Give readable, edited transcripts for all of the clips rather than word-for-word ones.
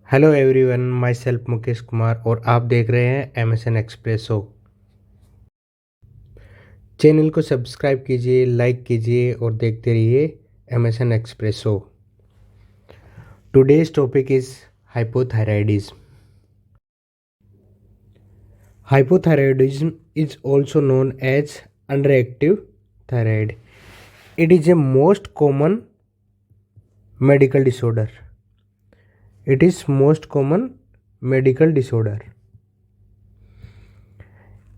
Hello everyone, my self Mukesh Kumar और आप देख रहे हैं एमएसएन एक्सप्रेसो। चैनल को सब्सक्राइब कीजिए, लाइक कीजिए और देखते रहिए MSN espresso. Today's topic is hypothyroidism. Hypothyroidism is also known as underactive thyroid. It is a most common medical disorder. It is most common medical disorder.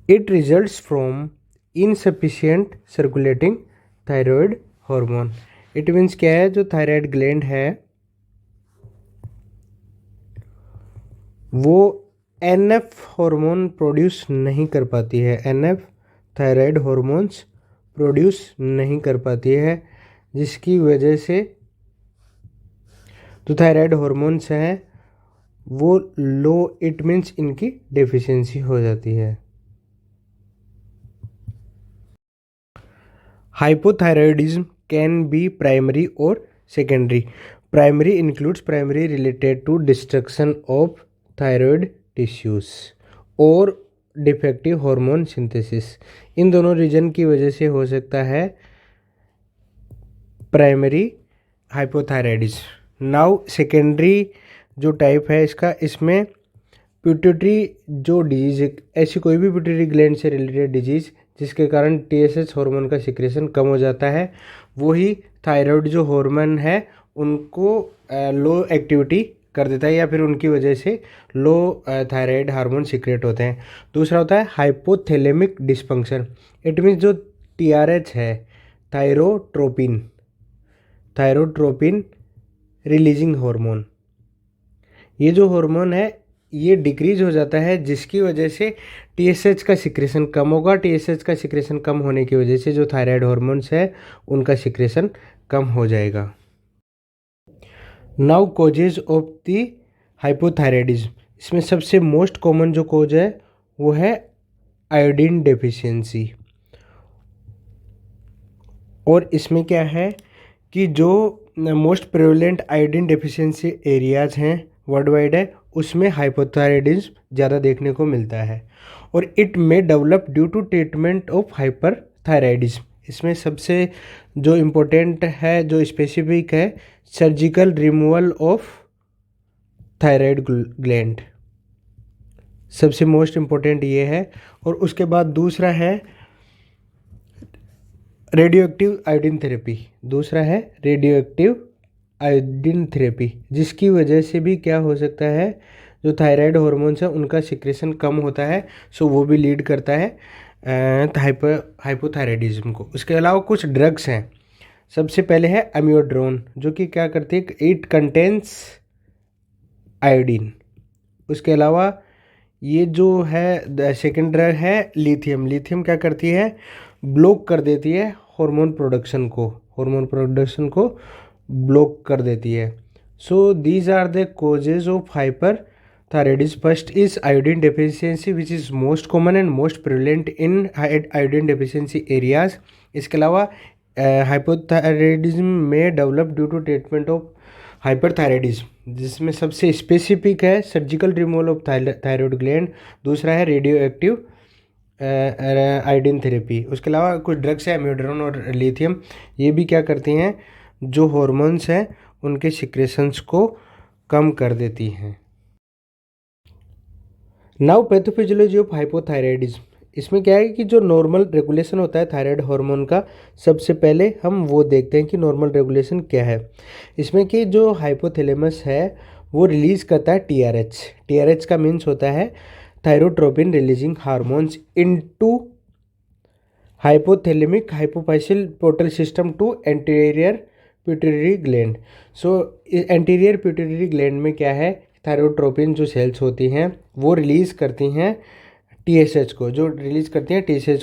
It results from insufficient circulating thyroid hormone. It means क्या है, जो thyroid gland है वो NF hormone produce नहीं कर पाती है। NF thyroid hormones produce नहीं कर पाती है, जिसकी वजह से जो थायराइड हार्मोन्स हैं वो लो, इट मीन्स इनकी डेफिशिएंसी हो जाती है। Hypothyroidism can be primary or secondary. Primary includes primary related to destruction of thyroid tissues और defective hormone synthesis. इन दोनों रीजन की वजह से हो सकता है प्राइमरी हाइपोथायराइडिज्म। नाउ सेकेंडरी जो टाइप है इसका, इसमें पिट्यूटरी जो डिजीज, ऐसी कोई भी पिट्यूटरी ग्लैंड से रिलेटेड डिजीज जिसके कारण टीएसएच हार्मोन का सिक्रेशन कम हो जाता है, वही थायराइड जो हार्मोन है उनको लो एक्टिविटी कर देता है या फिर उनकी वजह से लो थायराइड हार्मोन सिक्रेट होते हैं। दूसरा होता है हाइपोथैलेमिक डिस्फंक्शन। इट मीन्स जो टीआरएच है, थायरोट्रोपिन रिलीजिंग हार्मोन, ये जो हार्मोन है ये डिक्रीज हो जाता है, जिसकी वजह से टीएसएच का सिक्रेशन कम होगा। टीएसएच का सिक्रेशन कम होने की वजह से जो थायराइड हार्मोन्स है उनका सिक्रेशन कम हो जाएगा। Now causes of the hypothyroidism. इसमें सबसे मोस्ट कॉमन जो कॉज है वो है आयोडीन डेफिशिएंसी। और इसमें क्या है कि जो most prevalent iodine deficiency areas हैं वर्ल्ड वाइड है, उसमें हाइपोथायराइडिज्म ज़्यादा देखने को मिलता है। और it may develop due to treatment of hyperthyroidism. इसमें सबसे जो इम्पोर्टेंट है, जो स्पेसिफिक है, surgical removal of thyroid gland, सबसे मोस्ट इम्पोर्टेंट ये है। और उसके बाद दूसरा है रेडियो एक्टिव आयोडीन थेरेपी। दूसरा है रेडियो एक्टिव आयोडीन थेरेपी, जिसकी वजह से भी क्या हो सकता है, जो थायराइड हार्मोन्स है उनका सिक्रेशन कम होता है, सो वो भी लीड करता है हाइपोथायराइडिज्म को। उसके अलावा कुछ ड्रग्स हैं। सबसे पहले है अमियोड्रोन, जो कि क्या करती है, इट कंटेन्स आयोडीन। उसके अलावा ये जो है सेकेंड ड्रग है लिथियम। लिथियम क्या करती है, ब्लॉक कर देती है हार्मोन प्रोडक्शन को ब्लॉक कर देती है। So these are the causes of hyperthyroidism. First is iodine deficiency which is most common and most prevalent in iodine deficiency areas. इसके अलावा हाइपोथायराइडिज्म में develop due to treatment of hyperthyroidism, जिसमें सबसे specific है surgical removal of thyroid gland. दूसरा है radio active iodine therapy. उसके अलावा कुछ ड्रग्स है अमियोड्रोन और लिथियम, ये भी क्या करती हैं, जो हॉर्मोन्स हैं उनके सिक्रेशंस को कम कर देती हैं। Now pathophysiology of hypothyroidism. इसमें क्या है कि जो नॉर्मल रेगुलेशन होता है थायराइड हार्मोन का, सबसे पहले हम वो देखते हैं कि नॉर्मल रेगुलेशन क्या है। इसमें कि जो हाइपोथैलेमस है वो रिलीज़ करता है टीआरएच। टीआरएच का मीन्स होता है thyrotropin releasing hormones into hypothalamic hypophyseal portal system to anterior pituitary gland. So anterior pituitary gland में क्या है, थायरोट्रोपिन जो सेल्स होती हैं वो रिलीज़ करती हैं टीएसएच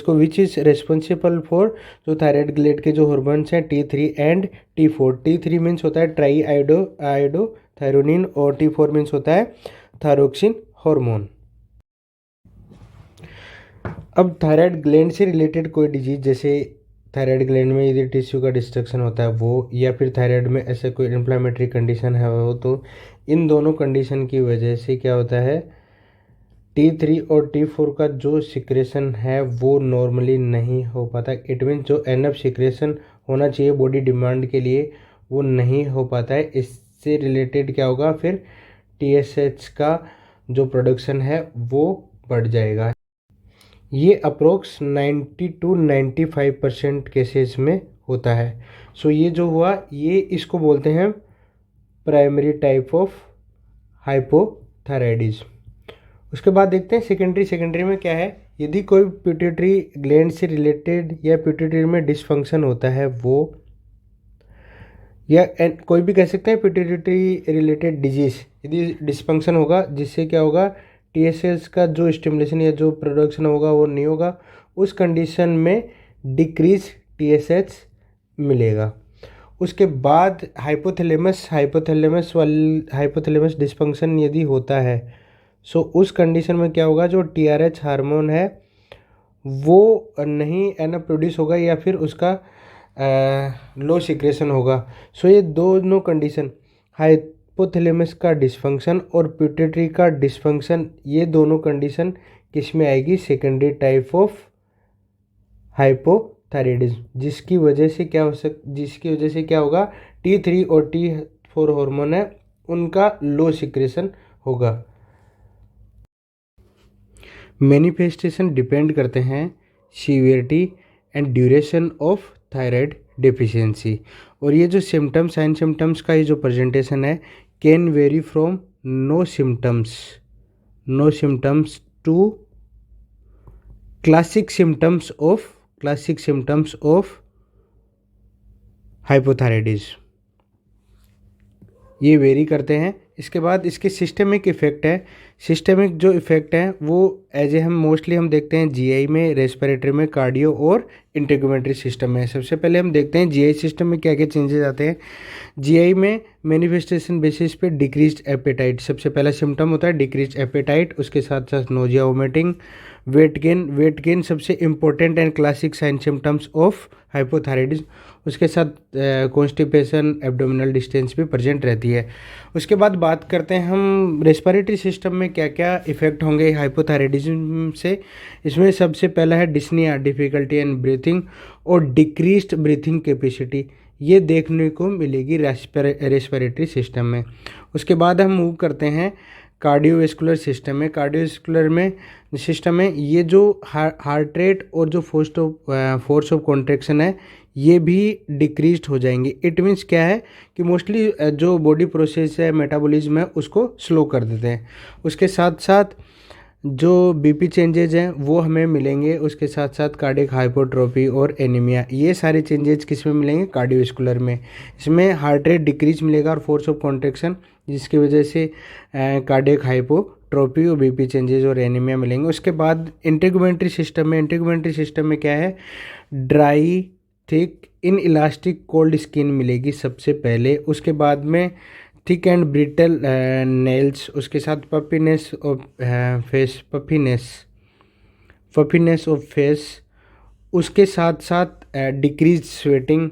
को, विच इज़ रिस्पॉन्सिबल फॉर जो थायराइड ग्लैंड के जो हॉर्मोन्स हैं T3 and T4। T3 means होता है ट्राई आयोडोथायरोनिन और T4 मीन्स होता है थायरोक्सिन हार्मोन। अब थायराइड ग्लैंड से रिलेटेड कोई डिजीज, जैसे थायराइड ग्लैंड में यदि टिश्यू का डिस्ट्रक्शन होता है वो, या फिर थायराइड में ऐसा कोई इन्फ्लामेटरी कंडीशन है वो, तो इन दोनों कंडीशन की वजह से क्या होता है, T3 और T4 का जो सिक्रेशन है वो नॉर्मली नहीं हो पाता। इट मीन जो एनफ सिक्रेशन होना चाहिए बॉडी डिमांड के लिए वो नहीं हो पाता है। इससे रिलेटेड क्या होगा, फिर TSH का जो प्रोडक्शन है वो बढ़ जाएगा। ये अप्रोक्स 90 to 95% केसेस में होता है। सो ये जो हुआ, ये इसको बोलते हैं प्राइमरी टाइप ऑफ हाइपोथायराइडिज्म। उसके बाद देखते हैं सेकेंडरी। सेकेंडरी में क्या है, यदि कोई पिट्यूटरी ग्लैंड से रिलेटेड या पिट्यूटरी में डिसफंक्शन होता है वो, या कोई भी कह सकते हैं पिट्यूटरी रिलेटेड डिजीज, यदि डिसफंक्शन होगा जिससे क्या होगा, TSH का जो स्टिमुलेशन या जो प्रोडक्शन होगा वो नहीं होगा, उस कंडीशन में डिक्रीज TSH मिलेगा। उसके बाद हाइपोथैलेमस डिसफंक्शन यदि होता है, सो उस कंडीशन में क्या होगा, जो TRH हार्मोन है वो नहीं प्रोड्यूस होगा या फिर उसका लो सिक्रेशन होगा। सो ये दोनों कंडीशन, हाइपोथैलेमस का डिसफंक्शन और पिट्यूटरी का डिसफंक्शन, ये दोनों कंडीशन किस में आएगी, सेकेंडरी टाइप ऑफ हाइपोथायराइडिज्म, जिसकी वजह से क्या होगा, T3 और T4 हार्मोन है उनका लो सिक्रेशन होगा। मैनिफेस्टेशन डिपेंड करते हैं severity and duration of thyroid deficiency. और ये जो सिम्टम्स एंड सिम्टम्स का ये जो प्रेजेंटेशन है, can vary from no symptoms to classic symptoms of hypothyroidism, ये वेरी करते हैं। इसके बाद इसके सिस्टमिक इफेक्ट है। सिस्टमिक जो इफेक्ट है वो हम मोस्टली देखते हैं GI में, रेस्पिरेटरी में, कार्डियो और इंटीग्यूमेंट्री सिस्टम में। सबसे पहले हम देखते हैं GI सिस्टम में क्या क्या चेंजेस आते हैं। GI में मैनिफेस्टेशन बेसिस पे डिक्रीज्ड एपेटाइट, सबसे पहला सिम्टम होता है डिक्रीज्ड एपेटाइट। उसके साथ साथ नोजिया, वोमिटिंग, वेट गेन सबसे important and classic sign symptoms of hypothyroidism. उसके साथ कॉन्स्टिपेशन, एब्डोमिनल डिस्टेंस भी प्रेजेंट रहती है। उसके बाद बात करते हैं हम रेस्पिरेटरी सिस्टम में क्या क्या इफेक्ट होंगे हाइपोथायराइडिज्म से। इसमें सबसे पहला है डिस्निया, डिफिकल्टी इन ब्रीथिंग और डिक्रीज्ड ब्रीथिंग कैपेसिटी, ये देखने को मिलेगी रेस्पिरेटरी सिस्टम में। उसके बाद हम मूव करते हैं कार्डियोवैस्कुलर सिस्टम में। कार्डियोवैस्कुलर में सिस्टम में ये जो हार्ट रेट और जो फोर्स ऑफ कॉन्ट्रैक्शन है ये भी डिक्रीज्ड हो जाएंगे। इट मीन्स क्या है कि मोस्टली जो बॉडी प्रोसेस है, मेटाबॉलिज्म है, उसको स्लो कर देते हैं। उसके साथ साथ जो BP चेंजेज हैं वो हमें मिलेंगे। उसके साथ साथ कार्डियक हाइपोट्रोफी और एनीमिया, ये सारे चेंजेज किस में मिलेंगे, कार्डियोवैस्कुलर में। इसमें हार्ट रेट डिक्रीज मिलेगा और फोर्स ऑफ कॉन्ट्रैक्शन, जिसकी वजह से कार्डियक हाइपोट्रोफी और BP चेंजेज और एनीमिया मिलेंगे। उसके बाद इंटीग्यूमेंट्री सिस्टम में क्या है, dry, thick, in elastic, cold skin मिलेगी सबसे पहले। उसके बाद में थिक एंड ब्रिटल नेल्स, उसके साथ पफीनेस ऑफ फेस, उसके साथ साथ डिक्रीज स्वेटिंग,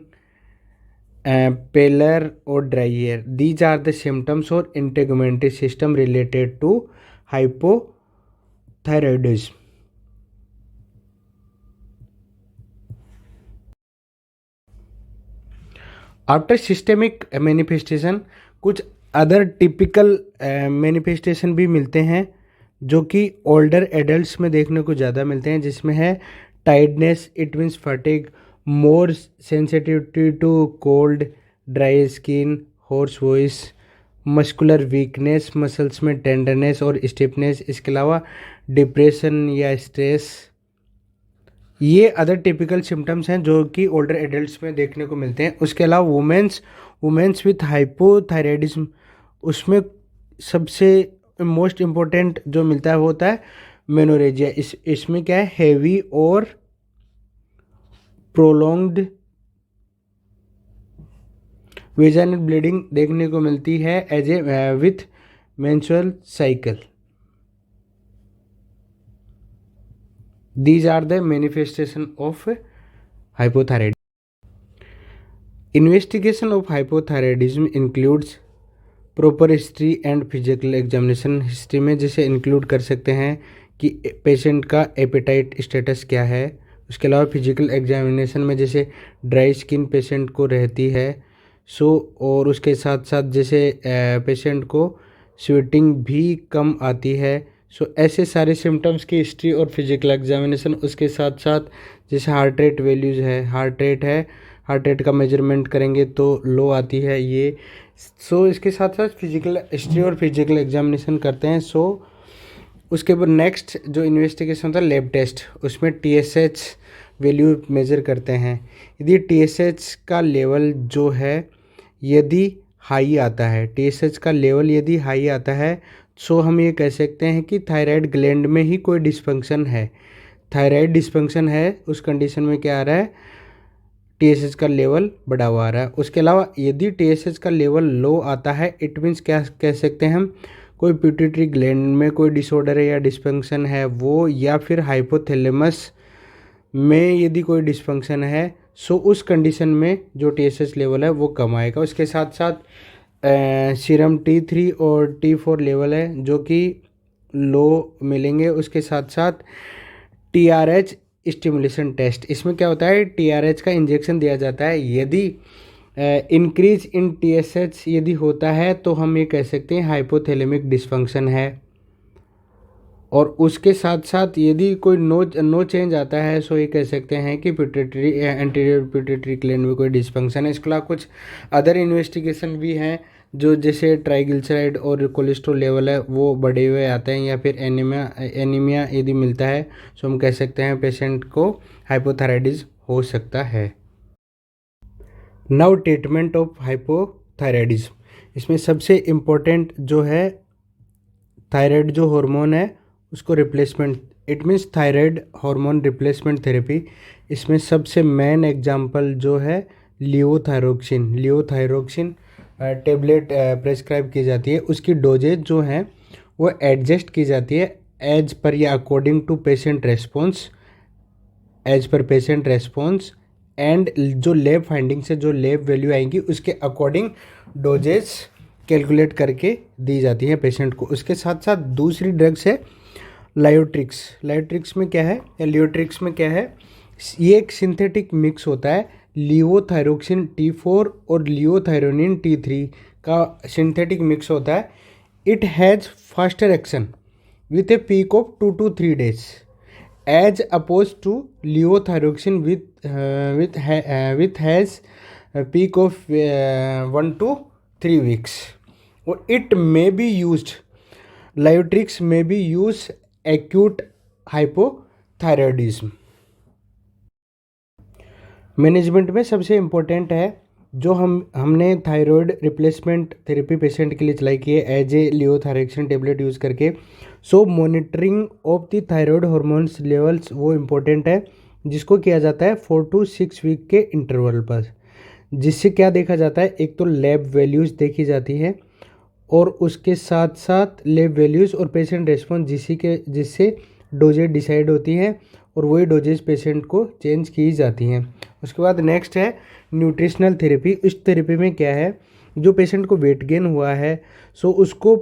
पेलर और dry hair. These are the symptoms और integumentary system related to hypothyroidism. After systemic manifestation कुछ अदर टिपिकल मैनिफेस्टेशन भी मिलते हैं जो कि ओल्डर एडल्ट्स में देखने को ज़्यादा मिलते हैं, जिसमें है tiredness, it means fatigue, more sensitivity to cold, dry skin, hoarse voice, muscular weakness, muscles में टेंडरनेस और स्टिफनेस। इसके अलावा डिप्रेशन या स्ट्रेस, ये अदर टिपिकल सिम्टम्स हैं जो कि ओल्डर एडल्ट्स में देखने को मिलते हैं। उसके अलावा वुमेन्स विथ हाइपोथायराइडिज्म, उसमें सबसे मोस्ट इम्पोर्टेंट जो मिलता है वो होता है मेनोरेजिया। इसमें क्या है, हैवी और प्रोलॉन्ग्ड वेजाइनल ब्लीडिंग देखने को मिलती है as a with menstrual cycle. These are the manifestation of hypothyroidism. Investigation of hypothyroidism includes proper history and physical examination. History में जैसे इंक्लूड कर सकते हैं कि पेशेंट का एपेटाइट स्टेटस क्या है। उसके अलावा फिजिकल एग्जामिनेशन में जैसे ड्राई स्किन पेशेंट को रहती है और उसके साथ साथ जैसे पेशेंट को स्वेटिंग भी कम आती है। ऐसे सारे सिम्टम्स की हिस्ट्री और फिजिकल एग्जामिनेशन। उसके साथ साथ जैसे हार्ट रेट वैल्यूज़ है, हार्ट रेट का मेजरमेंट करेंगे तो लो आती है ये। इसके साथ साथ फिजिकल हिस्ट्री और फिजिकल एग्जामिनेशन करते हैं। उसके बाद नेक्स्ट जो इन्वेस्टिगेशन होता है लैब टेस्ट, उसमें TSH वैल्यू मेज़र करते हैं। यदि TSH का लेवल जो है यदि हाई आता है, TSH का लेवल यदि हाई आता है हम ये कह सकते हैं कि थायराइड ग्लैंड में ही कोई डिस्फंक्शन है। थायराइड डिस्फंक्शन है, उस कंडीशन में क्या आ रहा है, TSH का लेवल बढ़ा हुआ आ रहा है। उसके अलावा यदि TSH का लेवल लो आता है, इट मीन्स क्या कह सकते हैं हम, कोई पिट्यूटरी ग्लैंड में कोई डिसऑर्डर है या डिस्फंक्शन है वो, या फिर हाइपोथैलेमस में यदि कोई डिस्फंक्शन है उस कंडीशन में जो TSH लेवल है वो कम आएगा। उसके साथ साथ सीरम T3 और T4 लेवल है जो कि लो मिलेंगे। उसके साथ साथ TRH स्टिमुलेशन टेस्ट, इसमें क्या होता है, TRH का इंजेक्शन दिया जाता है। यदि इंक्रीज इन TSH यदि होता है तो हम ये कह सकते हैं हाइपोथैलेमिक डिस्फंक्शन है। और उसके साथ साथ यदि कोई नो चेंज आता है ये कह सकते हैं कि पिट्यूटरी एंटीरियर पिट्यूटरी ग्लैंड में कोई डिस्फंक्शन है। इसके अलावा कुछ अदर इन्वेस्टिगेशन भी हैं जो जैसे ट्राइग्लिसराइड और कोलेस्ट्रॉल लेवल है वो बढ़े हुए आते हैं, या फिर एनीमिया यदि मिलता है हम कह सकते हैं पेशेंट को हाइपोथायराइडिज्म हो सकता है। नाउ ट्रीटमेंट ऑफ हाइपोथायराइडिज्म, इसमें सबसे इम्पोर्टेंट जो है थायराइड जो हार्मोन है उसको replacement, it means thyroid hormone replacement therapy. इसमें सबसे मेन एग्जांपल जो है लियोथायरोक्सिन टेबलेट प्रेस्क्राइब की जाती है। उसकी डोजेज जो हैं वो एडजस्ट की जाती है एज पर या according to patient response, as per patient response and जो लैब फाइंडिंग से जो लैब वैल्यू आएंगी उसके अकॉर्डिंग डोजेज कैलकुलेट करके दी जाती है पेशेंट को। उसके साथ साथ दूसरी ड्रग्स है लायोट्रिक्स। लायोट्रिक्स में क्या है, लियोट्रिक्स में क्या है, ये एक सिंथेटिक मिक्स होता है लियोथायरोक्सिन T4 और लियोथायरोनिन T3 का सिंथेटिक मिक्स होता है। It has faster action with a peak of 2 to 3 days as opposed to liothyroxine with has peak of 1 to 3 weeks। और it may be used, liotrix may be use acute hypothyroidism. Management में सबसे important है जो हमने thyroid replacement therapy patient के लिए चलाई की है एज ए लियोथायरोक्सिन टेबलेट यूज़ करके। Monitoring of the thyroid hormones levels वो इम्पोर्टेंट है जिसको किया जाता है 4 to 6 वीक के इंटरवल पर। जिससे क्या देखा जाता है, एक तो लैब वैल्यूज़ देखी जाती है और उसके साथ साथ लैब वैल्यूज़ और पेशेंट रेस्पॉन्स जिससे डोजेज डिसाइड होती है और वही डोजेज पेशेंट को चेंज की जाती हैं। उसके बाद नेक्स्ट है न्यूट्रिशनल थेरेपी। इस थेरेपी में क्या है, जो पेशेंट को वेट गेन हुआ है उसको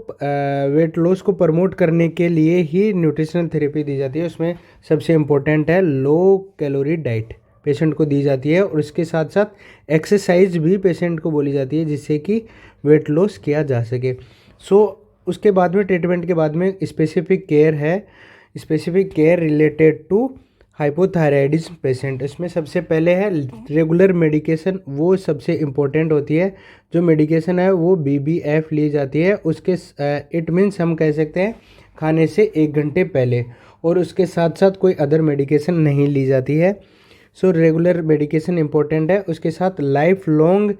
वेट लॉस को प्रमोट करने के लिए ही न्यूट्रिशनल थेरेपी दी जाती है। उसमें सबसे इम्पोर्टेंट है लो कैलोरी डाइट पेशेंट को दी जाती है और इसके साथ साथ एक्सरसाइज भी पेशेंट को बोली जाती है जिससे कि वेट लॉस किया जा सके। उसके बाद में ट्रीटमेंट के बाद में स्पेसिफिक केयर है, specific care related to hypothyroidism patient. इसमें सबसे पहले है रेगुलर मेडिकेशन, वो सबसे इम्पोर्टेंट होती है। जो मेडिकेशन है वो BBF ली जाती है, उसके इट मीन्स हम कह सकते हैं खाने से 1 घंटे पहले, और उसके साथ साथ कोई अदर मेडिकेशन नहीं ली जाती है। रेगुलर मेडिकेशन इम्पोर्टेंट है। उसके साथ life long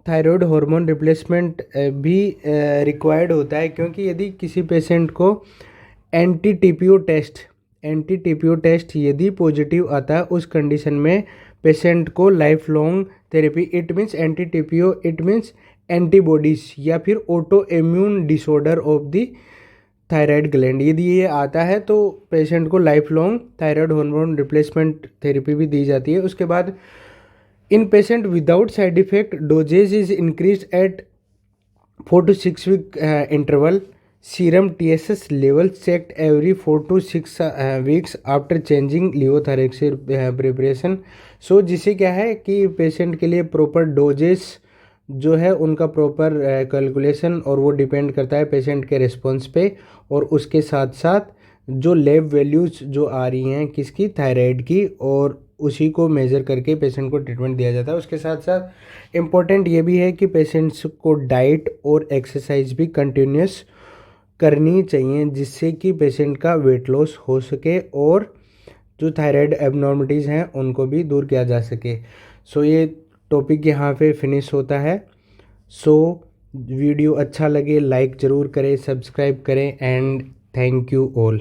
thyroid hormone replacement भी रिक्वायर्ड होता है, क्योंकि यदि किसी पेशेंट को एंटी TPO टेस्ट यदि पॉजिटिव आता है उस कंडीशन में पेशेंट को life long therapy, it means anti TPO it means antibodies या फिर auto immune disorder of the thyroid gland, यदि ये आता है तो पेशेंट को life long thyroid hormone replacement therapy भी दी जाती है। उसके बाद इन patient without side effect dosages is increase at 4 to 6 week interval. Serum TSS level checked every 4 to 6 weeks after changing levothyroxine preparation. सो जिससे क्या है कि पेशेंट के लिए प्रॉपर डोजेस जो है उनका प्रॉपर कैलकुलेशन, और वो डिपेंड करता है पेशेंट के रिस्पॉन्स पे, और उसके साथ साथ जो लैब वैल्यूज़ जो आ रही हैं किसकी, थायराइड की, और उसी को मेज़र करके पेशेंट को ट्रीटमेंट दिया जाता है। उसके साथ साथ इम्पॉर्टेंट ये भी है कि पेशेंट्स को डाइट और एक्सरसाइज भी कंटिन्यूस करनी चाहिए, जिससे कि पेशेंट का वेट लॉस हो सके और जो थायराइड एबनॉर्मलिटीज़ हैं उनको भी दूर किया जा सके। सो ये टॉपिक यहाँ पे फिनिश होता है। सो वीडियो अच्छा लगे लाइक ज़रूर करें, सब्सक्राइब करें, एंड थैंक यू ऑल।